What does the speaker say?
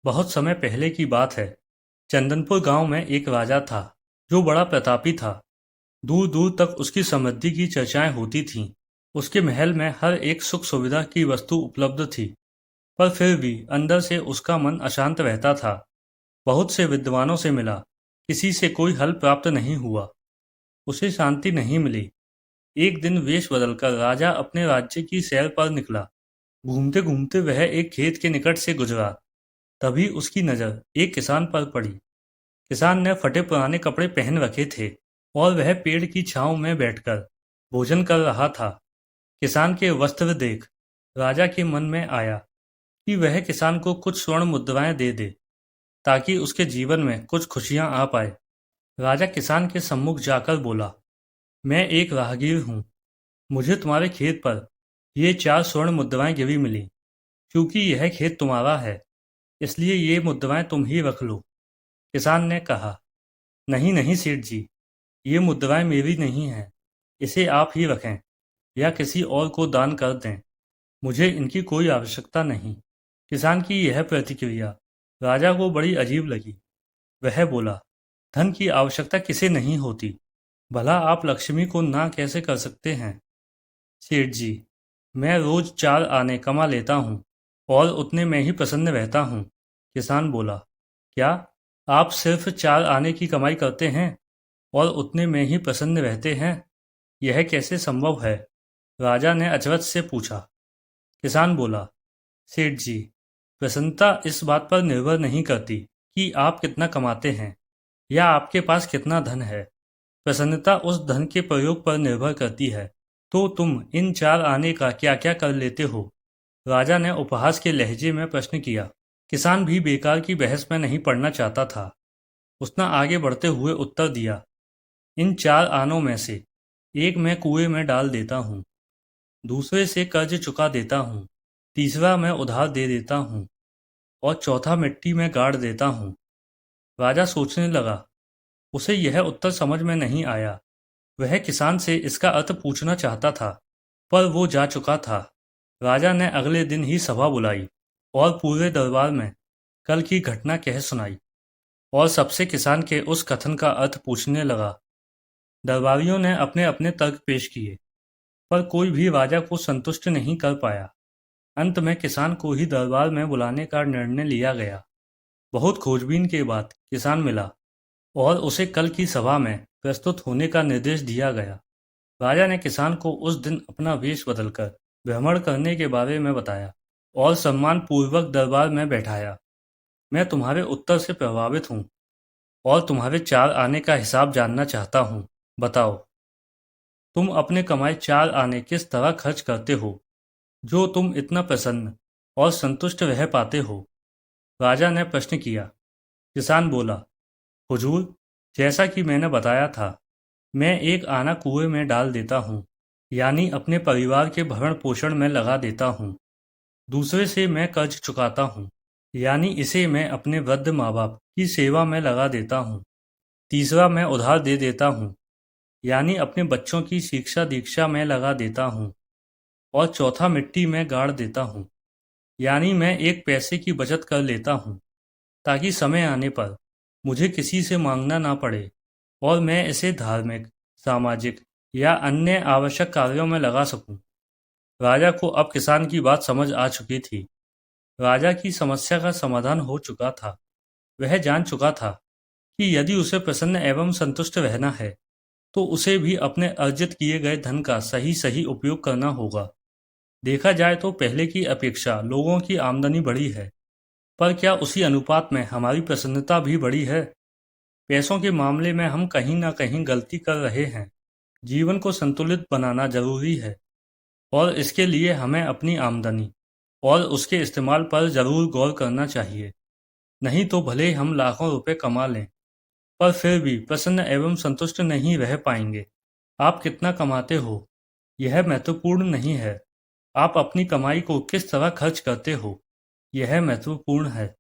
बहुत समय पहले की बात है। चंदनपुर गांव में एक राजा था जो बड़ा प्रतापी था। दूर दूर तक उसकी समृद्धि की चर्चाएं होती थीं। उसके महल में हर एक सुख सुविधा की वस्तु उपलब्ध थी, पर फिर भी अंदर से उसका मन अशांत रहता था। बहुत से विद्वानों से मिला, किसी से कोई हल प्राप्त नहीं हुआ। उसे शांति नहीं मिली। एक दिन वेश बदलकर राजा अपने राज्य की सैर पर निकला। घूमते घूमते वह एक खेत के निकट से गुजरा। तभी उसकी नज़र एक किसान पर पड़ी। किसान ने फटे पुराने कपड़े पहन रखे थे और वह पेड़ की छांव में बैठकर भोजन कर रहा था। किसान के वस्त्र देख राजा के मन में आया कि वह किसान को कुछ स्वर्ण मुद्राएं दे दे, ताकि उसके जीवन में कुछ खुशियां आ पाए। राजा किसान के सम्मुख जाकर बोला, मैं एक राहगीर हूँ। मुझे तुम्हारे खेत पर ये 4 स्वर्ण मुद्राएं गिरी मिली। क्योंकि यह खेत तुम्हारा है, इसलिए ये मुद्राएं तुम ही रख लो। किसान ने कहा, नहीं नहीं सेठ जी, ये मुद्राएं मेरी नहीं हैं। इसे आप ही रखें या किसी और को दान कर दें। मुझे इनकी कोई आवश्यकता नहीं। किसान की यह प्रतिक्रिया राजा को बड़ी अजीब लगी। वह बोला, धन की आवश्यकता किसे नहीं होती। भला आप लक्ष्मी को ना कैसे कर सकते हैं। सेठ जी, मैं रोज 4 आने कमा लेता हूँ और उतने में ही प्रसन्न रहता हूँ। किसान बोला, क्या आप सिर्फ 4 आने की कमाई करते हैं और उतने में ही प्रसन्न रहते हैं? यह कैसे संभव है? राजा ने अचरज से पूछा। किसान बोला, सेठ जी, प्रसन्नता इस बात पर निर्भर नहीं करती कि आप कितना कमाते हैं या आपके पास कितना धन है। प्रसन्नता उस धन के प्रयोग पर निर्भर करती है। तो तुम इन 4 आने का क्या क्या कर लेते हो? राजा ने उपहास के लहजे में प्रश्न किया। किसान भी बेकार की बहस में नहीं पड़ना चाहता था। उसने आगे बढ़ते हुए उत्तर दिया, इन 4 आनों में से एक मैं कुएं में डाल देता हूँ, दूसरे से कर्ज चुका देता हूँ, तीसरा मैं उधार दे देता हूँ और चौथा मिट्टी में गाड़ देता हूँ। राजा सोचने लगा। उसे यह उत्तर समझ में नहीं आया। वह किसान से इसका अर्थ पूछना चाहता था, पर वो जा चुका था। राजा ने अगले दिन ही सभा बुलाई और पूरे दरबार में कल की घटना कह सुनाई और सबसे किसान के उस कथन का अर्थ पूछने लगा। दरबारियों ने अपने अपने तर्क पेश किए, पर कोई भी राजा को संतुष्ट नहीं कर पाया। अंत में किसान को ही दरबार में बुलाने का निर्णय लिया गया। बहुत खोजबीन के बाद किसान मिला और उसे कल की सभा में प्रस्तुत होने का निर्देश दिया गया। राजा ने किसान को उस दिन अपना वेश बदलकर भ्रमण करने के बारे में बताया और सम्मान पूर्वक दरबार में बैठाया। मैं तुम्हारे उत्तर से प्रभावित हूँ और तुम्हारे 4 आने का हिसाब जानना चाहता हूँ। बताओ, तुम अपने कमाए 4 आने किस तरह खर्च करते हो, जो तुम इतना प्रसन्न और संतुष्ट रह पाते हो? राजा ने प्रश्न किया। किसान बोला, हुजूर, जैसा कि मैंने बताया था, मैं एक आना कुएं में डाल देता हूँ, यानी अपने परिवार के भरण पोषण में लगा देता हूँ। दूसरे से मैं कर्ज चुकाता हूँ, यानी इसे मैं अपने वृद्ध माँ बाप की सेवा में लगा देता हूँ। तीसरा मैं उधार दे देता हूँ, यानी अपने बच्चों की शिक्षा दीक्षा में लगा देता हूँ। और चौथा मिट्टी में गाड़ देता हूँ, यानी मैं एक पैसे की बचत कर लेता हूँ, ताकि समय आने पर मुझे किसी से मांगना ना पड़े और मैं इसे धार्मिक, सामाजिक या अन्य आवश्यक कार्यों में लगा सकूं। राजा को अब किसान की बात समझ आ चुकी थी। राजा की समस्या का समाधान हो चुका था। वह जान चुका था कि यदि उसे प्रसन्न एवं संतुष्ट रहना है, तो उसे भी अपने अर्जित किए गए धन का सही सही उपयोग करना होगा। देखा जाए तो पहले की अपेक्षा लोगों की आमदनी बढ़ी है, पर क्या उसी अनुपात में हमारी प्रसन्नता भी बढ़ी है? पैसों के मामले में हम कहीं ना कहीं गलती कर रहे हैं। जीवन को संतुलित बनाना जरूरी है और इसके लिए हमें अपनी आमदनी और उसके इस्तेमाल पर जरूर गौर करना चाहिए। नहीं तो भले हम लाखों रुपए कमा लें, पर फिर भी प्रसन्न एवं संतुष्ट नहीं रह पाएंगे। आप कितना कमाते हो, यह महत्वपूर्ण नहीं है। आप अपनी कमाई को किस तरह खर्च करते हो, यह महत्वपूर्ण है।